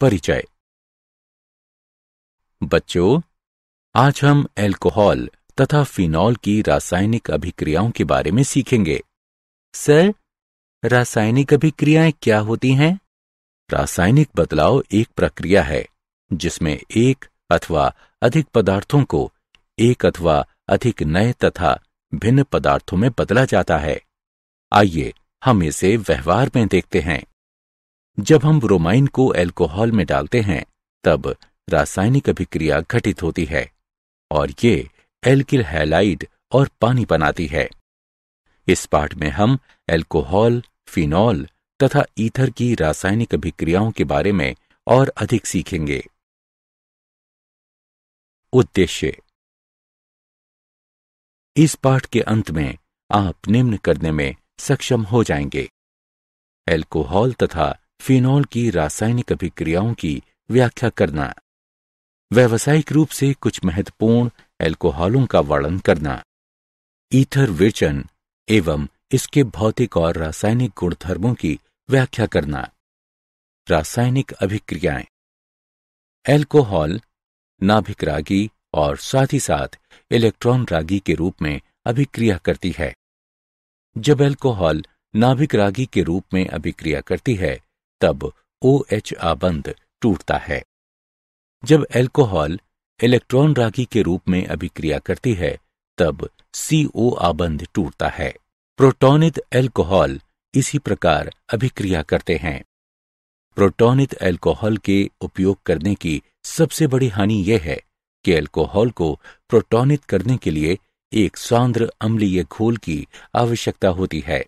परिचय। बच्चों, आज हम अल्कोहल तथा फिनॉल की रासायनिक अभिक्रियाओं के बारे में सीखेंगे। सर, रासायनिक अभिक्रियाएं क्या होती हैं? रासायनिक बदलाव एक प्रक्रिया है जिसमें एक अथवा अधिक पदार्थों को एक अथवा अधिक नए तथा भिन्न पदार्थों में बदला जाता है। आइए हम इसे व्यवहार में देखते हैं। जब हम ब्रोमाइन को अल्कोहल में डालते हैं तब रासायनिक अभिक्रिया घटित होती है और ये एल्किल हैलाइड और पानी बनाती है। इस पाठ में हम अल्कोहल, फिनॉल तथा ईथर की रासायनिक अभिक्रियाओं के बारे में और अधिक सीखेंगे। उद्देश्य। इस पाठ के अंत में आप निम्न करने में सक्षम हो जाएंगे। अल्कोहल तथा फिनॉल की रासायनिक अभिक्रियाओं की व्याख्या करना, व्यावसायिक रूप से कुछ महत्वपूर्ण अल्कोहलों का वर्णन करना, ईथर विचलन एवं इसके भौतिक और रासायनिक गुणधर्मों की व्याख्या करना। रासायनिक अभिक्रियाएं। अल्कोहल नाभिक रागी और साथ ही साथ इलेक्ट्रॉन रागी के रूप में अभिक्रिया करती है। जब अल्कोहल नाभिक रागी के रूप में अभिक्रिया करती है तब OH आबंध टूटता है। जब अल्कोहल इलेक्ट्रॉन रागी के रूप में अभिक्रिया करती है तब CO आबंध टूटता है। प्रोटॉनित अल्कोहल इसी प्रकार अभिक्रिया करते हैं। प्रोटॉनित अल्कोहल के उपयोग करने की सबसे बड़ी हानि यह है कि अल्कोहल को प्रोटॉनित करने के लिए एक सांद्र अम्लीय घोल की आवश्यकता होती है।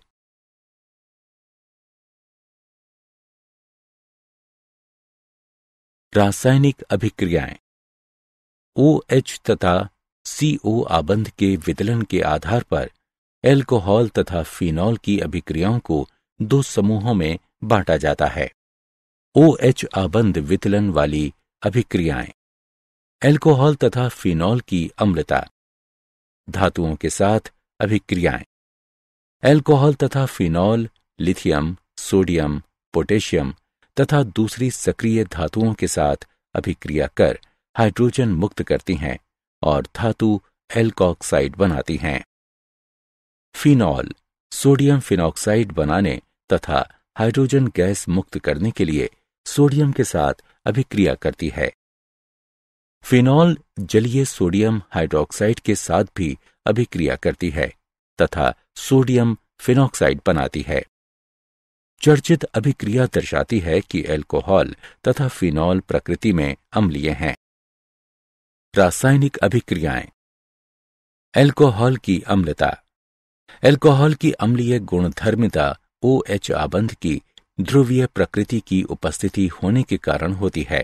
रासायनिक अभिक्रियाएं। OH तथा CO आबंध के विदलन के आधार पर अल्कोहल तथा फिनॉल की अभिक्रियाओं को दो समूहों में बांटा जाता है। OH आबंध विदलन वाली अभिक्रियाएं। अल्कोहल तथा फिनॉल की अम्लता। धातुओं के साथ अभिक्रियाएं। अल्कोहल तथा फिनॉल लिथियम, सोडियम, पोटेशियम तथा दूसरी सक्रिय धातुओं के साथ अभिक्रिया कर हाइड्रोजन मुक्त करती हैं और धातु एल्कोक्साइड बनाती हैं। फिनॉल सोडियम फिनॉक्साइड बनाने तथा हाइड्रोजन गैस मुक्त करने के लिए सोडियम के साथ अभिक्रिया करती है। फिनॉल जलीय सोडियम हाइड्रोक्साइड के साथ भी अभिक्रिया करती है तथा सोडियम फिनॉक्साइड बनाती है। चर्चित अभिक्रिया दर्शाती है कि अल्कोहल तथा फिनॉल प्रकृति में अम्लीय हैं। रासायनिक अभिक्रियाएं। अल्कोहल की अम्लता। अल्कोहल की अम्लीय गुणधर्मिता OH आबंध की ध्रुवीय प्रकृति की उपस्थिति होने के कारण होती है।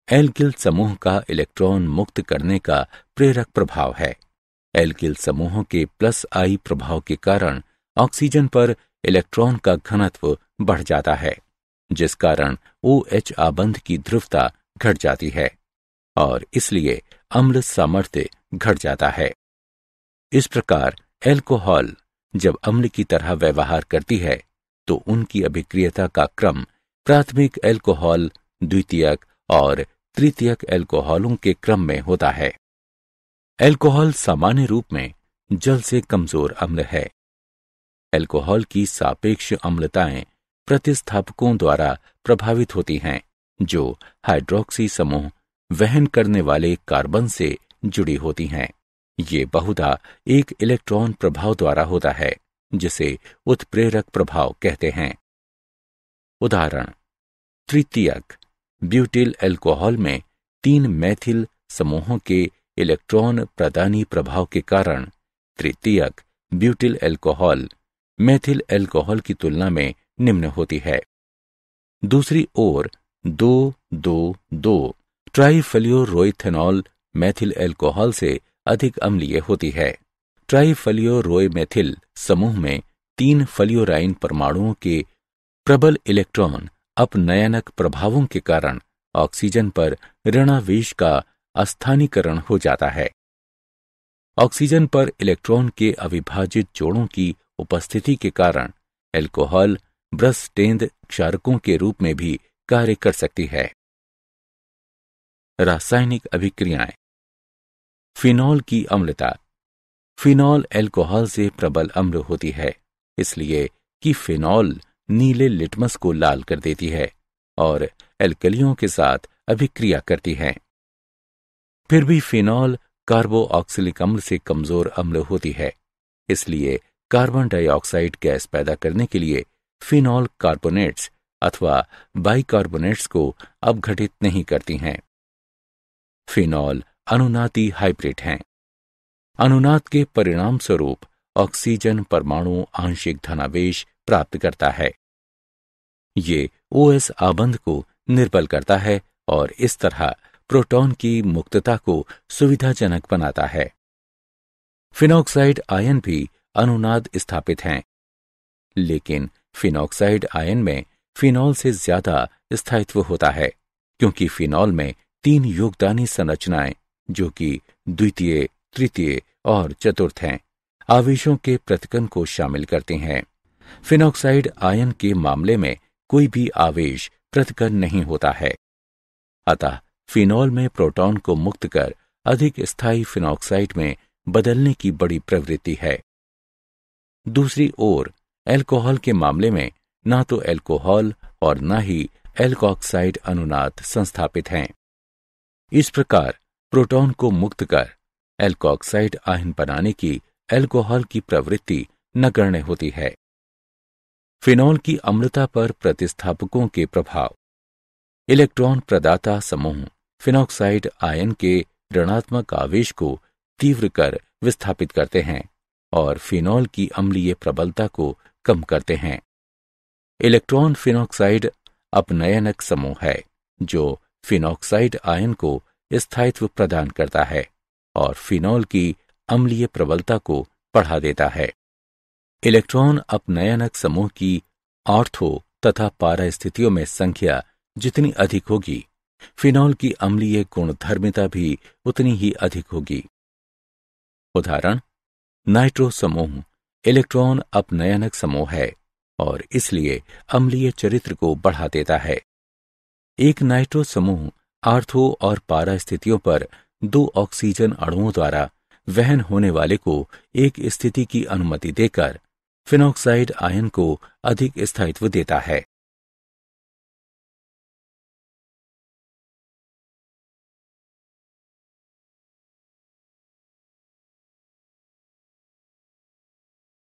एल्किल समूह का इलेक्ट्रॉन मुक्त करने का प्रेरक प्रभाव है। एल्किल समूहों के +I प्रभाव के कारण ऑक्सीजन पर इलेक्ट्रॉन का घनत्व बढ़ जाता है, जिस कारण OH आबंध की ध्रुवता घट जाती है और इसलिए अम्ल सामर्थ्य घट जाता है। इस प्रकार अल्कोहल जब अम्ल की तरह व्यवहार करती है तो उनकी अभिक्रियता का क्रम प्राथमिक अल्कोहल, द्वितीयक और तृतीयक अल्कोहलों के क्रम में होता है। अल्कोहल सामान्य रूप में जल से कमजोर अम्ल है। अल्कोहल की सापेक्ष अम्लताएं प्रतिस्थापकों द्वारा प्रभावित होती हैं जो हाइड्रोक्सी समूह वहन करने वाले कार्बन से जुड़ी होती हैं। ये बहुधा एक इलेक्ट्रॉन प्रभाव द्वारा होता है जिसे उत्प्रेरक प्रभाव कहते हैं। उदाहरण: तृतीयक ब्यूटिल अल्कोहल में 3 मैथिल समूहों के इलेक्ट्रॉन प्रदानी प्रभाव के कारण तृतीयक ब्यूटिल अल्कोहल मैथिल अल्कोहल की तुलना में निम्न होती है। दूसरी ओर 2,2,2 ट्राइफ्लोरोइथेनॉल मैथिल अल्कोहल से अधिक अम्लीय होती है। ट्राइफ्लोरोमेथिल समूह में 3 फ्लोराइन परमाणुओं के प्रबल इलेक्ट्रॉन अपनयनक प्रभावों के कारण ऑक्सीजन पर ऋणावेश का अस्थानीकरण हो जाता है। ऑक्सीजन पर इलेक्ट्रॉन के अविभाजित जोड़ों की उपस्थिति के कारण अल्कोहल ब्रसटेंद क्षारकों के रूप में भी कार्य कर सकती है। रासायनिक अभिक्रियाएं। फिनॉल की अम्लता। फिनॉल अल्कोहल से प्रबल अम्ल होती है, इसलिए कि फिनॉल नीले लिटमस को लाल कर देती है और एल्कलियों के साथ अभिक्रिया करती है। फिर भी फिनॉल कार्बोऑक्सिलिक अम्ल से कमजोर अम्ल होती है, इसलिए कार्बन डाइऑक्साइड गैस पैदा करने के लिए फिनॉल कार्बोनेट्स अथवा बाइकार्बोनेट्स को अपघटित नहीं करती हैं। फिनॉल अनुनादी हाइब्रिड हैं। अनुनाद के परिणाम स्वरूप ऑक्सीजन परमाणु आंशिक धनावेश प्राप्त करता है। ये OS आबंध को निर्बल करता है और इस तरह प्रोटॉन की मुक्तता को सुविधाजनक बनाता है। फिनॉक्साइड आयन भी अनुनाद स्थापित हैं, लेकिन फिनॉक्साइड आयन में फिनॉल से ज्यादा स्थायित्व होता है, क्योंकि फिनॉल में 3 योगदानी संरचनाएं, जो कि द्वितीय, तृतीय और चतुर्थ हैं, आवेशों के पृथक्करण को शामिल करती हैं। फिनॉक्साइड आयन के मामले में कोई भी आवेश पृथक्करण नहीं होता है। अतः फिनॉल में प्रोटॉन को मुक्त कर अधिक स्थायी फिनॉक्साइड में बदलने की बड़ी प्रवृत्ति है। दूसरी ओर अल्कोहल के मामले में ना तो अल्कोहल और न ही एल्कोऑक्साइड अनुनाद संस्थापित हैं। इस प्रकार प्रोटॉन को मुक्त कर एल्कोऑक्साइड आयन बनाने की अल्कोहल की प्रवृत्ति नगण्य होती है। फिनॉल की अम्लता पर प्रतिस्थापकों के प्रभाव। इलेक्ट्रॉन प्रदाता समूह फिनॉक्साइड आयन के ऋणात्मक आवेश को तीव्र कर विस्थापित करते हैं और फिनॉल की अम्लीय प्रबलता को कम करते हैं। इलेक्ट्रॉन फिनॉक्साइड अपनयनक समूह है, जो फिनॉक्साइड आयन को स्थायित्व प्रदान करता है और फिनॉल की अम्लीय प्रबलता को बढ़ा देता है। इलेक्ट्रॉन अपनयनक समूह की ऑर्थो तथा पारा स्थितियों में संख्या जितनी अधिक होगी, फिनॉल की अम्लीय गुणधर्मिता भी उतनी ही अधिक होगी। उदाहरण, नाइट्रो समूह इलेक्ट्रॉन अपनयनक समूह है और इसलिए अम्लीय चरित्र को बढ़ा देता है। एक नाइट्रो समूह आर्थो और पारा स्थितियों पर 2 ऑक्सीजन अणुओं द्वारा वहन होने वाले को एक स्थिति की अनुमति देकर फिनॉक्साइड आयन को अधिक स्थायित्व देता है।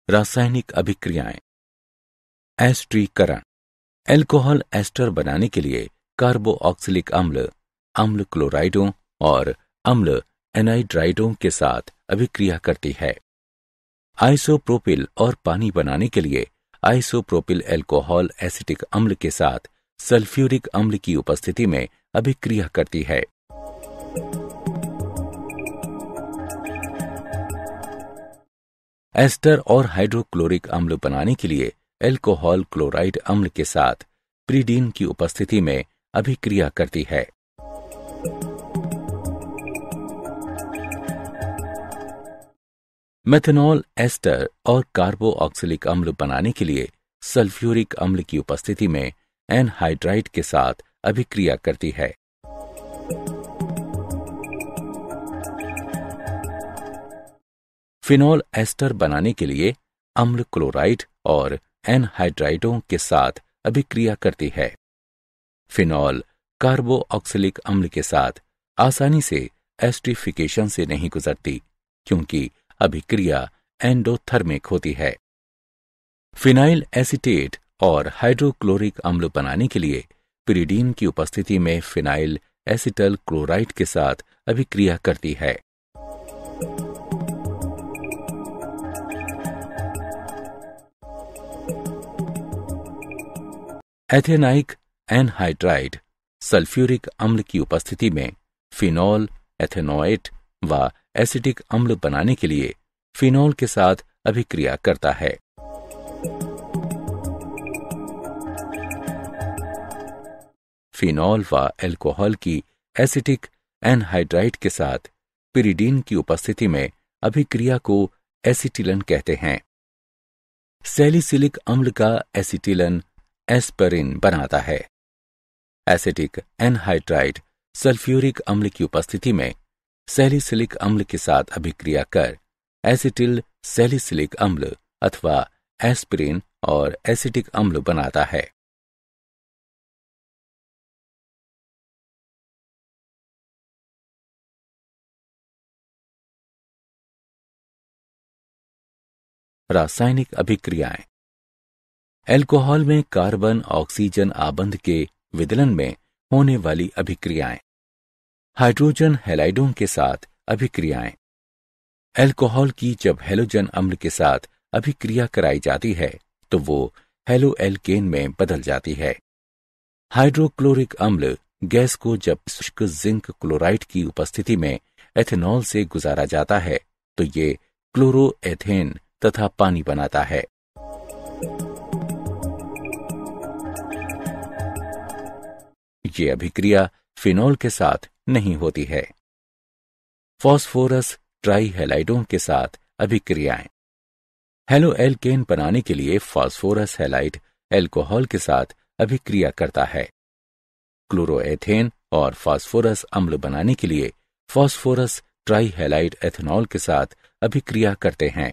रासायनिक अभिक्रियाएं। एस्टरीकरण। अल्कोहल एस्टर बनाने के लिए कार्बोऑक्सिलिक अम्ल अम्ल क्लोराइडों और अम्ल एनाइड्राइडों के साथ अभिक्रिया करती है। आइसोप्रोपिल और पानी बनाने के लिए आइसोप्रोपिल अल्कोहल एसिटिक अम्ल के साथ सल्फ्यूरिक अम्ल की उपस्थिति में अभिक्रिया करती है। एस्टर और हाइड्रोक्लोरिक अम्ल बनाने के लिए अल्कोहल क्लोराइड अम्ल के साथ प्रीडीन की उपस्थिति में अभिक्रिया करती है। मेथनॉल एस्टर और कार्बोऑक्सिलिक अम्ल बनाने के लिए सल्फ्यूरिक अम्ल की उपस्थिति में एनहाइड्राइड के साथ अभिक्रिया करती है। फिनॉल एस्टर बनाने के लिए अम्ल क्लोराइड और एनहाइड्राइडों के साथ अभिक्रिया करती है। फिनॉल कार्बोऑक्सिलिक अम्ल के साथ आसानी से एस्टरीफिकेशन से नहीं गुजरती, क्योंकि अभिक्रिया एंडोथर्मिक होती है। फिनाइल एसीटेट और हाइड्रोक्लोरिक अम्ल बनाने के लिए पिरिडीन की उपस्थिति में फिनाइल एसिटल क्लोराइड के साथ अभिक्रिया करती है। एथेनाइक एनहाइड्राइड सल्फ्यूरिक अम्ल की उपस्थिति में फिनॉल एथेनोएट व एसिटिक अम्ल बनाने के लिए फिनॉल के साथ अभिक्रिया करता है। फिनॉल व अल्कोहल की एसिटिक एनहाइड्राइड के साथ पिरिडीन की उपस्थिति में अभिक्रिया को एसिटिलन कहते हैं। सैलिसिलिक अम्ल का एसिटिलन एस्परिन बनाता है। एसिटिक एनहाइड्राइड सल्फ्यूरिक अम्ल की उपस्थिति में सैलिसिलिक अम्ल के साथ अभिक्रिया कर एसिटिल सैलिसिलिक अम्ल अथवा एस्पिरिन और एसिटिक अम्ल बनाता है। रासायनिक अभिक्रियाएं। एल्कोहल में कार्बन ऑक्सीजन आबंध के विदलन में होने वाली अभिक्रियाएं। हाइड्रोजन हैलाइडों के साथ अभिक्रियाएं। एल्कोहल की जब हैलोजन अम्ल के साथ अभिक्रिया कराई जाती है तो वो हैलोएल्केन में बदल जाती है। हाइड्रोक्लोरिक अम्ल गैस को जब शुष्क जिंक क्लोराइड की उपस्थिति में एथेनॉल से गुजारा जाता है तो ये क्लोरोएथेन तथा पानी बनाता है। ये अभिक्रिया फिनॉल के साथ नहीं होती है। फास्फोरस ट्राइहैलाइडों के साथ अभिक्रियाएं। हैलोएल्केन बनाने के लिए फास्फोरस हैलाइड एल्कोहल के साथ अभिक्रिया करता है। क्लोरोएथेन और फास्फोरस अम्ल बनाने के लिए फास्फोरस ट्राइहैलाइड एथेनॉल के साथ अभिक्रिया करते हैं।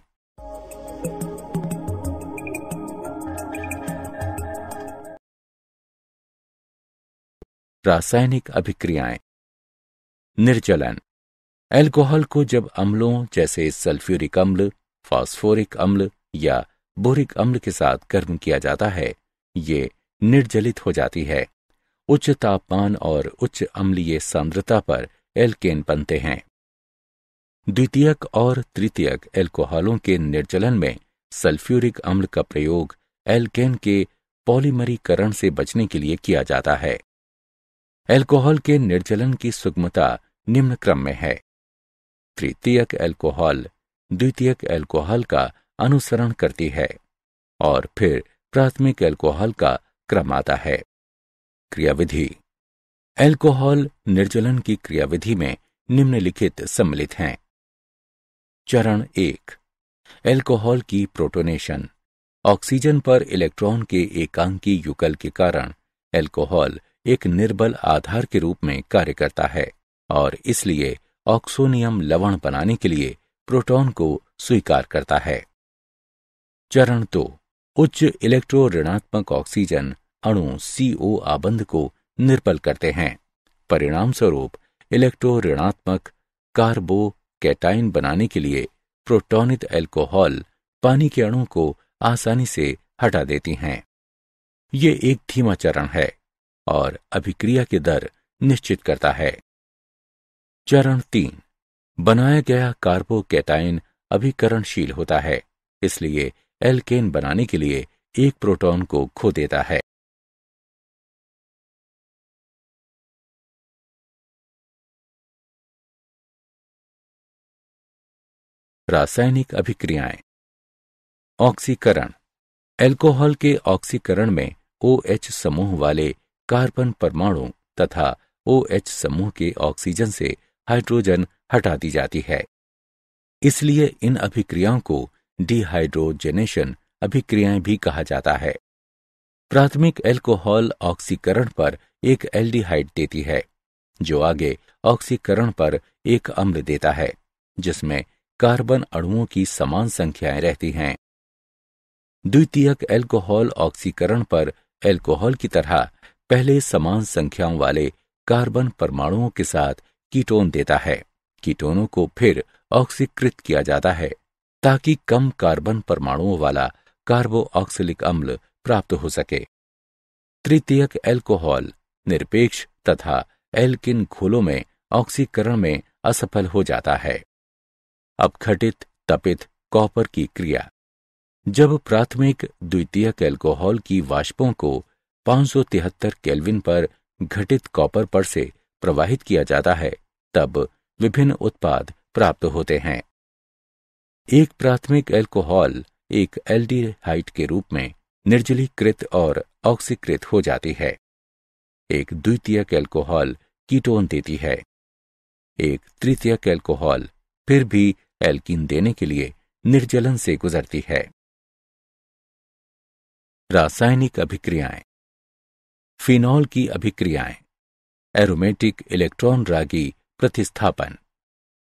रासायनिक अभिक्रियाएं। निर्जलन। एल्कोहल को जब अम्लों जैसे सल्फ्यूरिक अम्ल, फास्फोरिक अम्ल या बोरिक अम्ल के साथ गर्म किया जाता है, ये निर्जलित हो जाती है। उच्च तापमान और उच्च अम्लीय सांद्रता पर एल्केन बनते हैं। द्वितीयक और तृतीयक एल्कोहलों के निर्जलन में सल्फ्यूरिक अम्ल का प्रयोग एल्केन के पॉलीमरीकरण से बचने के लिए किया जाता है। एल्कोहल के निर्जलन की सुगमता निम्न क्रम में है। तृतीयक एल्कोहल द्वितीयक एल्कोहल का अनुसरण करती है और फिर प्राथमिक एल्कोहल का क्रम आता है। क्रियाविधि। एल्कोहल निर्जलन की क्रियाविधि में निम्नलिखित सम्मिलित हैं। चरण 1। एल्कोहल की प्रोटोनेशन। ऑक्सीजन पर इलेक्ट्रॉन के एकांकी युगल के कारण एल्कोहल एक निर्बल आधार के रूप में कार्य करता है और इसलिए ऑक्सोनियम लवण बनाने के लिए प्रोटॉन को स्वीकार करता है। चरण 2। उच्च इलेक्ट्रो ऋणात्मक ऑक्सीजन अणु CO आबंध को निर्बल करते हैं। परिणाम स्वरूप इलेक्ट्रो ऋणात्मक कार्बोकैटायन बनाने के लिए प्रोटॉनित एल्कोहल पानी के अणु को आसानी से हटा देती हैं। ये एक धीमा चरण है और अभिक्रिया की दर निश्चित करता है। चरण 3। बनाया गया कार्बोकैटायन अभिकरणशील होता है, इसलिए एल्केन बनाने के लिए एक प्रोटॉन को खो देता है। रासायनिक अभिक्रियाएं। ऑक्सीकरण। एल्कोहल के ऑक्सीकरण में OH समूह वाले कार्बन परमाणु तथा OH समूह के ऑक्सीजन से हाइड्रोजन हटा दी जाती है। इसलिए इन अभिक्रियाओं को डिहाइड्रोजनेशन अभिक्रियाएं भी कहा जाता है। प्राथमिक एल्कोहल ऑक्सीकरण पर एक एल्डिहाइड देती है, जो आगे ऑक्सीकरण पर एक अम्ल देता है, जिसमें कार्बन अणुओं की समान संख्याएं रहती हैं। द्वितीयक एल्कोहल ऑक्सीकरण पर एल्कोहल की तरह पहले समान संख्याओं वाले कार्बन परमाणुओं के साथ कीटोन देता है। कीटोनों को फिर ऑक्सीकृत किया जाता है ताकि कम कार्बन परमाणुओं वाला कार्बोऑक्सिलिक अम्ल प्राप्त हो सके। तृतीयक एल्कोहल निरपेक्ष तथा एल्किन घोलों में ऑक्सीकरण में असफल हो जाता है। अपघटित तपित कॉपर की क्रिया। जब प्राथमिक द्वितीयक एल्कोहल की वाष्पों को 573 केल्विन पर घटित कॉपर पर से प्रवाहित किया जाता है, तब विभिन्न उत्पाद प्राप्त होते हैं। एक प्राथमिक एल्कोहल एक एल्डिहाइड के रूप में निर्जलीकृत और ऑक्सीकृत हो जाती है। एक द्वितीयक एल्कोहल कीटोन देती है। एक तृतीयक एल्कोहल फिर भी एल्कीन देने के लिए निर्जलन से गुजरती है। रासायनिक अभिक्रियाएं। फिनॉल की अभिक्रियाएं। एरोमेटिक इलेक्ट्रॉन रागी प्रतिस्थापन।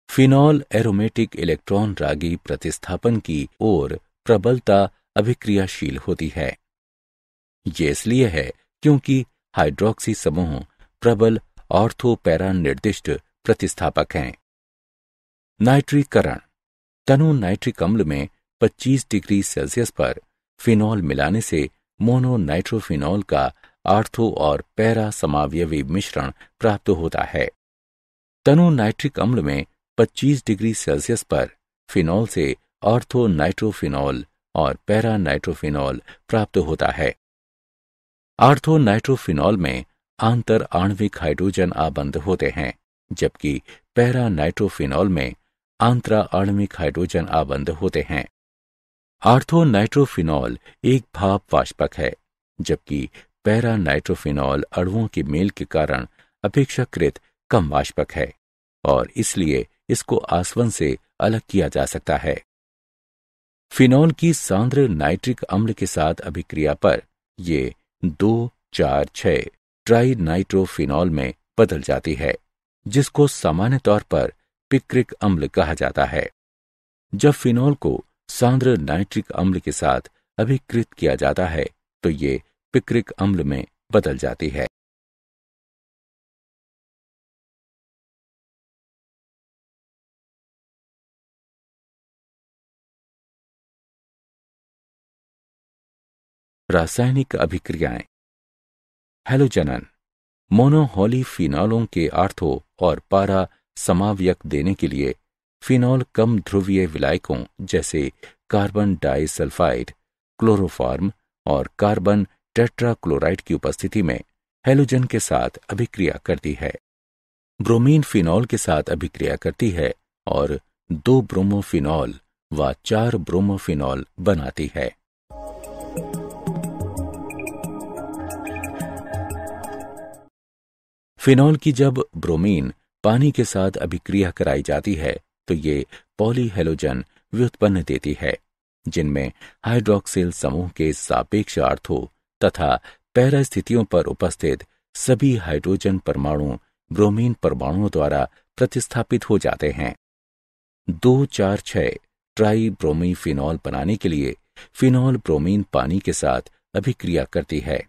फिनॉल एरोमेटिक इलेक्ट्रॉन रागी प्रतिस्थापन की ओर प्रबलता अभिक्रियाशील होती है। ये इसलिए है क्योंकि हाइड्रॉक्सी समूह प्रबल ऑर्थो पैरा निर्दिष्ट प्रतिस्थापक हैं। नाइट्रीकरण। तनु नाइट्रिक अम्ल में 25 डिग्री सेल्सियस पर फिनॉल मिलाने से मोनो नाइट्रोफिनॉल का आर्थो और पैरा समावयवी मिश्रण प्राप्त होता है। तनु नाइट्रिक अम्ल में 25 डिग्री सेल्सियस पर फिनॉल से ऑर्थो नाइट्रोफिनॉल और पैरा नाइट्रोफिनॉल प्राप्त होता है। आर्थो नाइट्रोफिनॉल में आंतर आणविक हाइड्रोजन आबंध होते हैं, जबकि पैरा नाइट्रोफिनॉल में आंतरा आणविक हाइड्रोजन आबंध होते हैं। आर्थो नाइट्रोफिनॉल एक भाप वाष्पक है, जबकि पैरा नाइट्रोफिनॉल अणुओं के मेल के कारण अपेक्षाकृत कम वाष्पक है और इसलिए इसको आसवन से अलग किया जा सकता है। फिनॉल की सांद्र नाइट्रिक अम्ल के साथ अभिक्रिया पर ये 2,4,6 ट्राई नाइट्रोफिनॉल में बदल जाती है, जिसको सामान्य तौर पर पिक्रिक अम्ल कहा जाता है। जब फिनॉल को सांद्र नाइट्रिक अम्ल के साथ अभिकृत किया जाता है तो ये पिक्रिक अम्ल में बदल जाती है। रासायनिक अभिक्रियाएं। हैलोजनन। मोनोहॉलीफिनॉलों के आर्थो और पारा समावयक देने के लिए फिनॉल कम ध्रुवीय विलायकों जैसे कार्बन डाइसल्फाइड, क्लोरोफॉर्म और कार्बन टेट्राक्लोराइड की उपस्थिति में हैलोजन के साथ अभिक्रिया करती है। ब्रोमीन फिनॉल के साथ अभिक्रिया करती है और 2 ब्रोमोफिनॉल व 4 ब्रोमोफिनॉल बनाती है। फिनॉल की जब ब्रोमीन पानी के साथ अभिक्रिया कराई जाती है तो ये पॉलीहेलोजन व्युत्पन्न देती है, जिनमें हाइड्रॉक्सिल समूह के सापेक्ष आर्थो तथा पैरा स्थितियों पर उपस्थित सभी हाइड्रोजन परमाणु ब्रोमीन परमाणुओं द्वारा प्रतिस्थापित हो जाते हैं। 2,4,6 ट्राई ब्रोमीफिनॉल बनाने के लिए फिनॉल ब्रोमीन पानी के साथ अभिक्रिया करती है।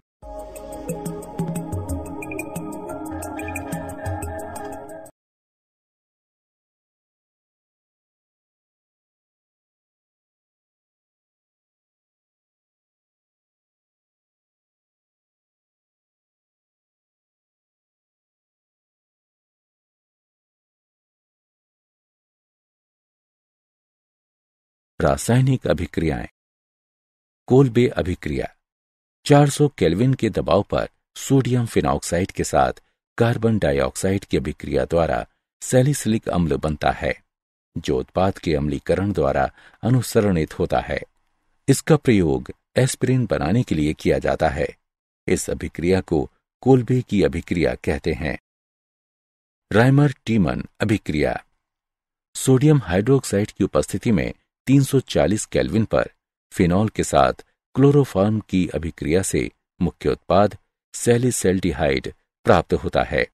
रासायनिक अभिक्रियाएं। कोल्बे अभिक्रिया। 400 केल्विन के दबाव पर सोडियम फिनॉक्साइड के साथ कार्बन डाइऑक्साइड की अभिक्रिया द्वारा सैलिसिलिक अम्ल बनता है, जो उत्पाद के अम्लीकरण द्वारा अनुसरणित होता है। इसका प्रयोग एस्पिरिन बनाने के लिए किया जाता है। इस अभिक्रिया को कोल्बे की अभिक्रिया कहते हैं। राइमर टीमन अभिक्रिया। सोडियम हाइड्रोक्साइड की उपस्थिति में 340 केल्विन पर फिनॉल के साथ क्लोरोफॉर्म की अभिक्रिया से मुख्य उत्पाद सैलिसैल्डिहाइड प्राप्त होता है।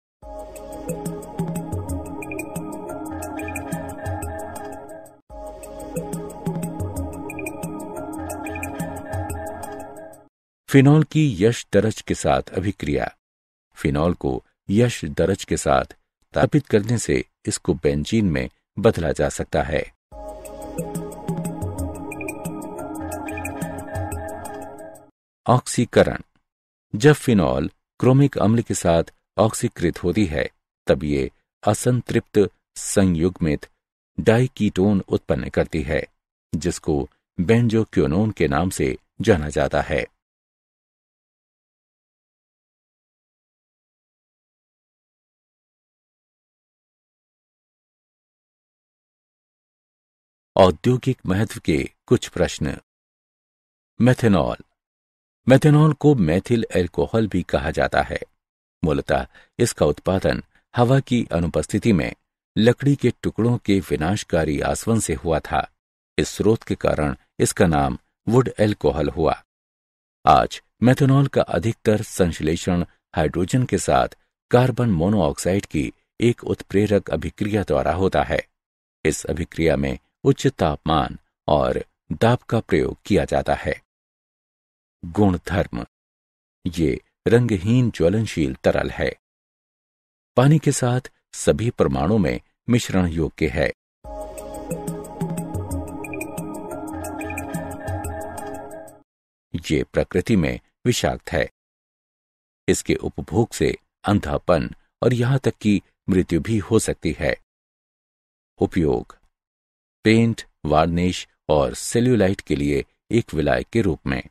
फिनॉल की यश दरज के साथ अभिक्रिया। फिनॉल को यश दरज के साथ स्थापित करने से इसको बेंजीन में बदला जा सकता है। ऑक्सीकरण। जब फिनॉल क्रोमिक अम्ल के साथ ऑक्सीकृत होती है तब ये असंतृप्त संयुग्मित डाइकीटोन उत्पन्न करती है, जिसको बेंजोक्विनोन के नाम से जाना जाता है। औद्योगिक महत्व के कुछ प्रश्न। मेथनॉल। मेथनॉल को मेथिल एल्कोहल भी कहा जाता है। मूलतः इसका उत्पादन हवा की अनुपस्थिति में लकड़ी के टुकड़ों के विनाशकारी आसवन से हुआ था। इस स्रोत के कारण इसका नाम वुड एल्कोहल हुआ। आज मेथनॉल का अधिकतर संश्लेषण हाइड्रोजन के साथ कार्बन मोनोऑक्साइड की एक उत्प्रेरक अभिक्रिया द्वारा होता है। इस अभिक्रिया में उच्च तापमान और दाब का प्रयोग किया जाता है। गुणधर्म: ये रंगहीन ज्वलनशील तरल है। पानी के साथ सभी परमाणु में मिश्रण योग्य है। ये प्रकृति में विषाक्त है। इसके उपभोग से अंधापन और यहां तक कि मृत्यु भी हो सकती है। उपयोग: पेंट, वार्निश और सेल्यूलाइट के लिए एक विलायक के रूप में।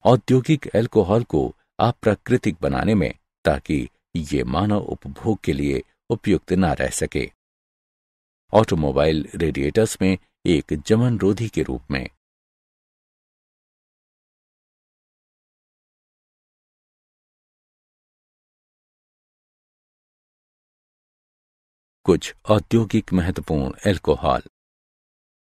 औद्योगिक अल्कोहल को अप्राकृतिक बनाने में, ताकि ये मानव उपभोग के लिए उपयुक्त न रह सके। ऑटोमोबाइल रेडिएटर्स में एक जमनरोधी के रूप में। कुछ औद्योगिक महत्वपूर्ण अल्कोहल।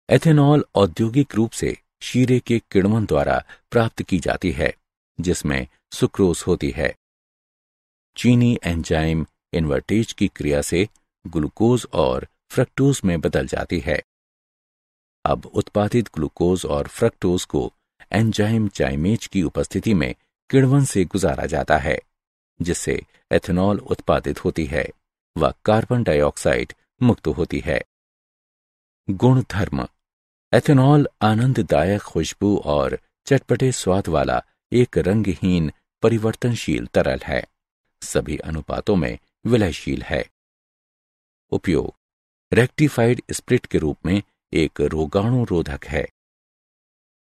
एथेनॉल औद्योगिक रूप से शीरे के किण्वन द्वारा प्राप्त की जाती है, जिसमें सुक्रोज होती है। चीनी एंजाइम इन्वर्टेज की क्रिया से ग्लूकोज और फ्रक्टोज में बदल जाती है। अब उत्पादित ग्लूकोज और फ्रक्टोज को एंजाइम जाइमेज की उपस्थिति में किण्वन से गुजारा जाता है, जिससे एथेनॉल उत्पादित होती है व कार्बन डाइऑक्साइड मुक्त होती है। गुणधर्म: एथेनॉल आनंददायक खुशबू और चटपटे स्वाद वाला एक रंगहीन परिवर्तनशील तरल है। सभी अनुपातों में विलयशील है। उपयोग: रेक्टिफाइड स्प्रिट के रूप में एक रोगाणु रोधक है।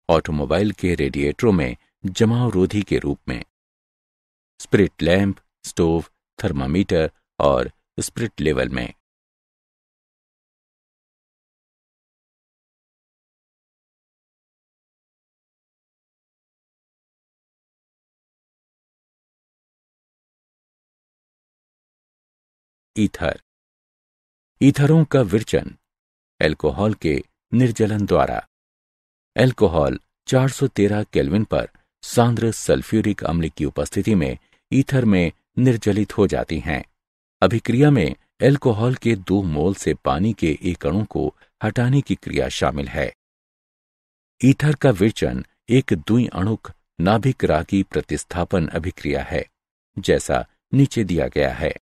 ऑटोमोबाइल के रेडिएटरों में जमावरोधी के रूप में। स्प्रिट लैंप, स्टोव, थर्मामीटर और स्प्रिट लेवल में। ईथर: ईथरों का विरचन अल्कोहल के निर्जलन द्वारा। अल्कोहल 413 केल्विन पर सांद्र सल्फ्यूरिक अम्ल की उपस्थिति में ईथर में निर्जलित हो जाती हैं। अभिक्रिया में अल्कोहल के 2 मोल से पानी के एक अणु को हटाने की क्रिया शामिल है। ईथर का विरचन एक द्विअणुक नाभिक रागी प्रतिस्थापन अभिक्रिया है, जैसा नीचे दिया गया है।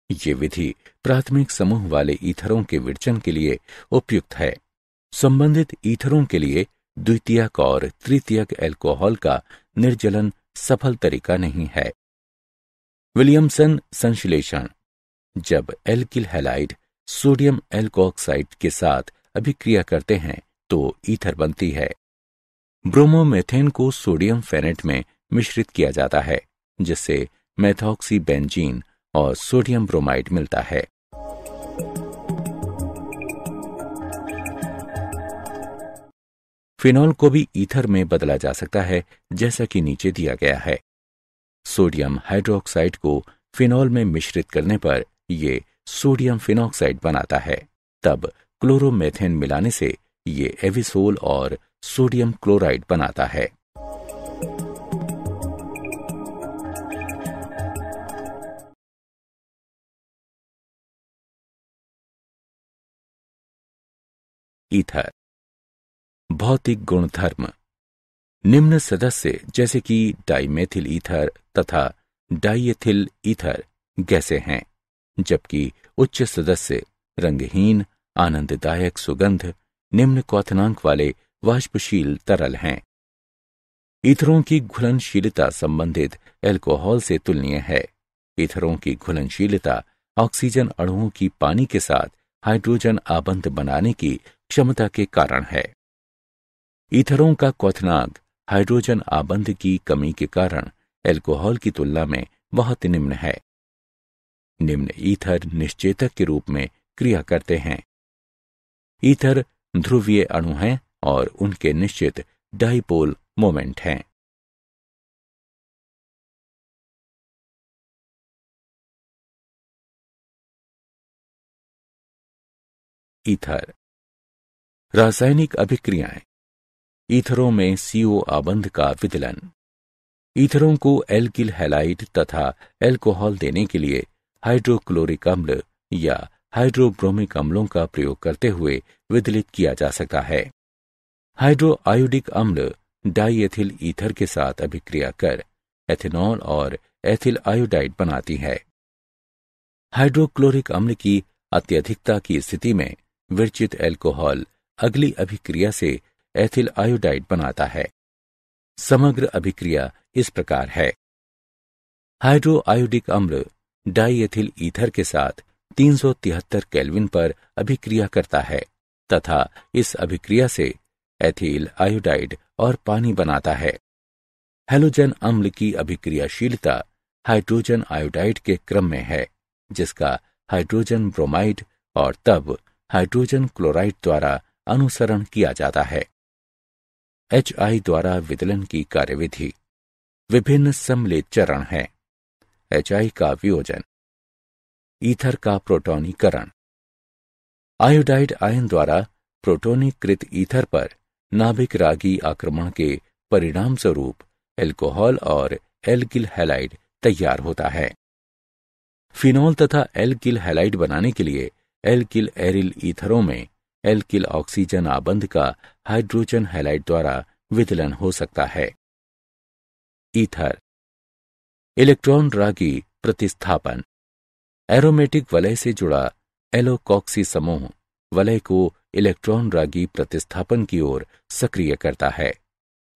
ये विधि प्राथमिक समूह वाले ईथरों के विरचन के लिए उपयुक्त है। संबंधित ईथरों के लिए द्वितीयक और तृतीयक अल्कोहल का निर्जलन सफल तरीका नहीं है। विलियमसन संश्लेषण: जब एल्किल हैलाइड सोडियम एल्कोऑक्साइड के साथ अभिक्रिया करते हैं तो ईथर बनती है। ब्रोमोमेथेन को सोडियम फेनेट में मिश्रित किया जाता है, जिससे मेथॉक्सी बेंजीन और सोडियम ब्रोमाइड मिलता है। फिनॉल को भी ईथर में बदला जा सकता है, जैसा कि नीचे दिया गया है। सोडियम हाइड्रोक्साइड को फिनॉल में मिश्रित करने पर यह सोडियम फिनॉक्साइड बनाता है। तब क्लोरोमेथेन मिलाने से ये एविसोल और सोडियम क्लोराइड बनाता है। ईथर। भौतिक गुणधर्म: निम्न सदस्य जैसे कि डाइमेथिल ईथर तथा डाइएथिल ईथर गैसें हैं, जबकि उच्च सदस्य रंगहीन, आनंददायक सुगंध, निम्न क्वथनांक वाले वाष्पशील तरल हैं। ईथरों की घुलनशीलता संबंधित अल्कोहल से तुलनीय है। ईथरों की घुलनशीलता ऑक्सीजन अणुओं की पानी के साथ हाइड्रोजन आबंध बनाने की क्षमता के कारण है। ईथरों का क्वथनांक हाइड्रोजन आबंध की कमी के कारण अल्कोहल की तुलना में बहुत निम्न है। निम्न ईथर निश्चेतक के रूप में क्रिया करते हैं। ईथर ध्रुवीय अणु हैं और उनके निश्चित डाइपोल मोमेंट हैं। ईथर। रासायनिक अभिक्रियाएं: ईथरों में CO आबंध का विदलन। ईथरों को एल्किल हैलाइड तथा एल्कोहल देने के लिए हाइड्रोक्लोरिक अम्ल या हाइड्रोब्रोमिक अम्लों का प्रयोग करते हुए विदलित किया जा सकता है। हाइड्रोआयोडिक अम्ल डाईएथिल ईथर के साथ अभिक्रिया कर एथेनॉल और एथिल आयोडाइड बनाती है। हाइड्रोक्लोरिक अम्ल की अत्यधिकता की स्थिति में विरचित एल्कोहल अगली अभिक्रिया से एथिल आयोडाइड बनाता है। समग्र अभिक्रिया इस प्रकार है। हाइड्रोआयोडिक अम्ल डाईएथिल ईथर के साथ 373 केल्विन पर अभिक्रिया करता है तथा इस अभिक्रिया से एथिल आयोडाइड और पानी बनाता है। हैलोजन अम्ल की अभिक्रियाशीलता हाइड्रोजन आयोडाइड के क्रम में है, जिसका हाइड्रोजन ब्रोमाइड और तब हाइड्रोजन क्लोराइड द्वारा अनुसरण किया जाता है। HI द्वारा विदलन की कार्यविधि। विभिन्न सम्मिलित चरण हैं। HI का वियोजन, ईथर का प्रोटोनीकरण। आयोडाइड आयन द्वारा प्रोटोनीकृत ईथर पर नाभिक रागी आक्रमण के परिणाम स्वरूप एल्कोहल और एल्किल हैलाइड तैयार होता है। फिनॉल तथा एल्किल हैलाइड बनाने के लिए एल्किल एरिल ईथरों में एल्किल ऑक्सीजन आबंध का हाइड्रोजन हैलाइड द्वारा विदलन हो सकता है। ईथर। इलेक्ट्रॉन रागी प्रतिस्थापन। एरोमेटिक वलय से जुड़ा एलोकॉक्सी समूह वलय को इलेक्ट्रॉन रागी प्रतिस्थापन की ओर सक्रिय करता है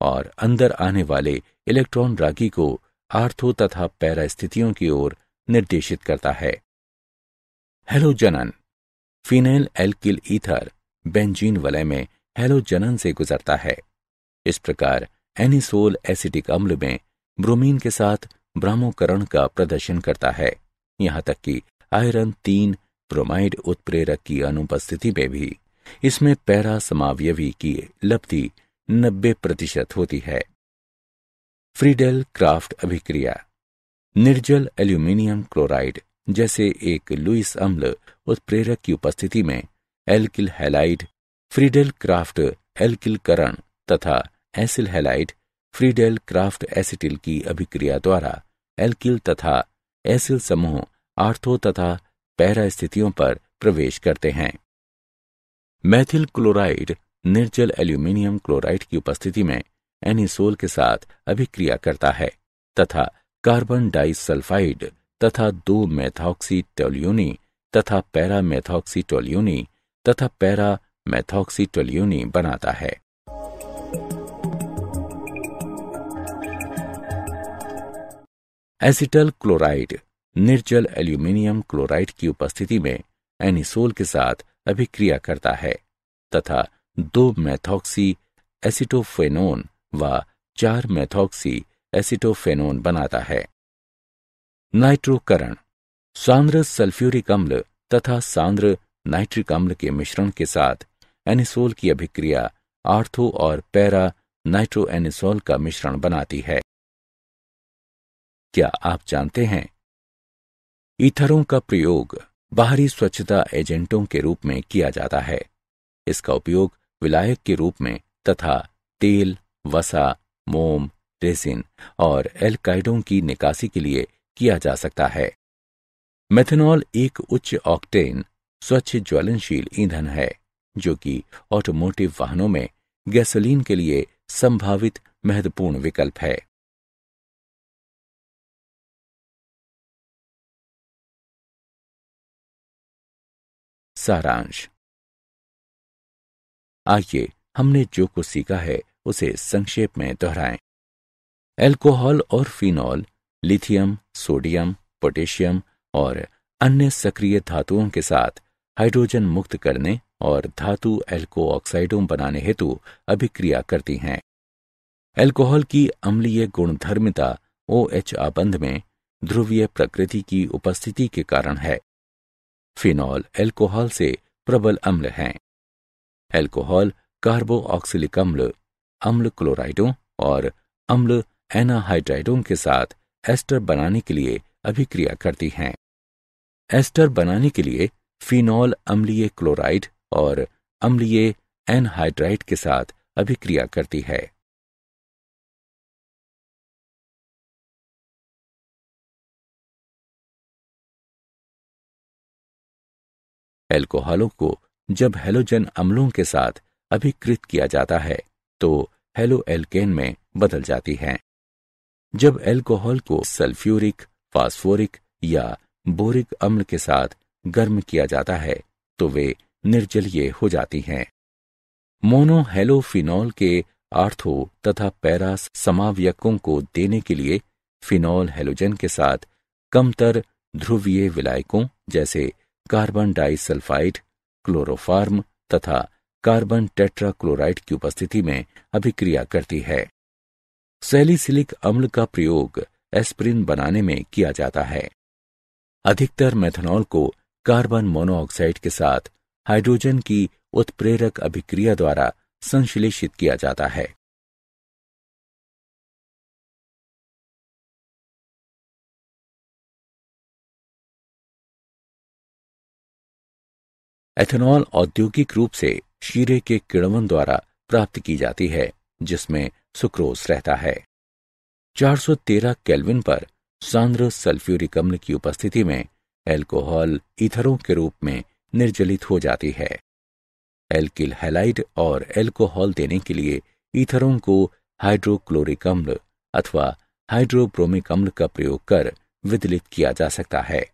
और अंदर आने वाले इलेक्ट्रॉन रागी को आर्थो तथा पैरा स्थितियों की ओर निर्देशित करता है। हैलोजनन। फिनाइल एल्किल ईथर बेंजीन वलय में हैलोजनन से गुजरता है। इस प्रकार एनिसोल एसिटिक अम्ल में ब्रोमीन के साथ ब्रामोकरण का प्रदर्शन करता है। यहाँ तक कि आयरन 3 ब्रोमाइड उत्प्रेरक की अनुपस्थिति में भी इसमें पैरा समावयवी की लब्धि 90% होती है। फ्रीडेल क्राफ्ट अभिक्रिया। निर्जल एल्यूमिनियम क्लोराइड जैसे एक लुईस अम्ल उत्प्रेरक की उपस्थिति में alkyl halide Friedel Crafts alkyl करण तथा acyl halide Friedel Crafts acetyl की अभिक्रिया द्वारा एल्किल तथा एसिल समूह आर्थो तथा पैरा स्थितियों पर प्रवेश करते हैं। मैथिल क्लोराइड निर्जल एल्यूमिनियम क्लोराइड की उपस्थिति में एनिसोल के साथ अभिक्रिया करता है तथा कार्बन डाइसल्फाइड तथा 2 मेथॉक्सी टोल्यूनी तथा पैरा मेथॉक्सी टोल्यूनी तथा पैरा मेथॉक्सी टोल्यूनी बनाता है। एसिटल क्लोराइड निर्जल एल्यूमिनियम क्लोराइड की उपस्थिति में एनिसोल के साथ अभिक्रिया करता है तथा 2 मेथॉक्सी एसिटोफेनोन व 4 मेथॉक्सी एसिटोफेनोन बनाता है। नाइट्रोकरण। सांद्र सल्फ्यूरिक अम्ल तथा सांद्र नाइट्रिक अम्ल के मिश्रण के साथ एनिसोल की अभिक्रिया आर्थो और पैरा नाइट्रोएनिसोल का मिश्रण बनाती है। क्या आप जानते हैं ईथरों का प्रयोग बाहरी स्वच्छता एजेंटों के रूप में किया जाता है। इसका उपयोग विलायक के रूप में तथा तेल, वसा, मोम, रेसिन और एल्काइडों की निकासी के लिए किया जा सकता है। मेथनॉल एक उच्च ऑक्टेन स्वच्छ ज्वलनशील ईंधन है जो कि ऑटोमोटिव वाहनों में गैसोलीन के लिए संभावित महत्वपूर्ण विकल्प है। सारांश। आइए हमने जो कुछ सीखा है उसे संक्षेप में दोहराएं। एल्कोहल और फिनॉल लिथियम, सोडियम, पोटेशियम और अन्य सक्रिय धातुओं के साथ हाइड्रोजन मुक्त करने और धातु एल्को ऑक्साइडों बनाने हेतु अभिक्रिया करती हैं। एल्कोहल की अम्लीय गुणधर्मिता OH आबंध में ध्रुवीय प्रकृति की उपस्थिति के कारण है। फिनॉल एल्कोहल से प्रबल अम्ल हैं। एल्कोहल कार्बोऑक्सिलिक अम्ल, अम्ल क्लोराइडों और अम्ल एनाहाइड्राइडों के साथ एस्टर बनाने के लिए अभिक्रिया करती हैं। एस्टर बनाने के लिए फिनॉल अम्लीय क्लोराइड और अम्लीय एनहाइड्राइड के साथ अभिक्रिया करती है। एल्कोहलों को जब हैलोजन अम्लों के साथ अभिकृत किया जाता है तो हेलो एल्केन में बदल जाती हैं। जब एल्कोहल को सल्फ्यूरिक, फास्फोरिक या बोरिक अम्ल के साथ गर्म किया जाता है तो वे निर्जलीय हो जाती हैं। मोनोहेलोफिनॉल के आर्थो तथा पैरा समावयकों को देने के लिए फिनॉल हैलोजन के साथ कमतर ध्रुवीय विलायकों जैसे कार्बन डाइसल्फाइड, क्लोरोफार्म तथा कार्बन टेट्राक्लोराइड की उपस्थिति में अभिक्रिया करती है। सैलिसिलिक अम्ल का प्रयोग एस्पिरिन बनाने में किया जाता है। अधिकतर मेथनॉल को कार्बन मोनोऑक्साइड के साथ हाइड्रोजन की उत्प्रेरक अभिक्रिया द्वारा संश्लेषित किया जाता है। एथेनॉल औद्योगिक रूप से शीरे के किण्वन द्वारा प्राप्त की जाती है, जिसमें सुक्रोज रहता है। 413 केल्विन पर सांद्र सल्फ्यूरिक अम्ल की उपस्थिति में एल्कोहल ईथरों के रूप में निर्जलित हो जाती है। एल्किल हैलाइड और एल्कोहल देने के लिए ईथरों को हाइड्रोक्लोरिक अम्ल अथवा हाइड्रोब्रोमिक अम्ल का प्रयोग कर विदलित किया जा सकता है।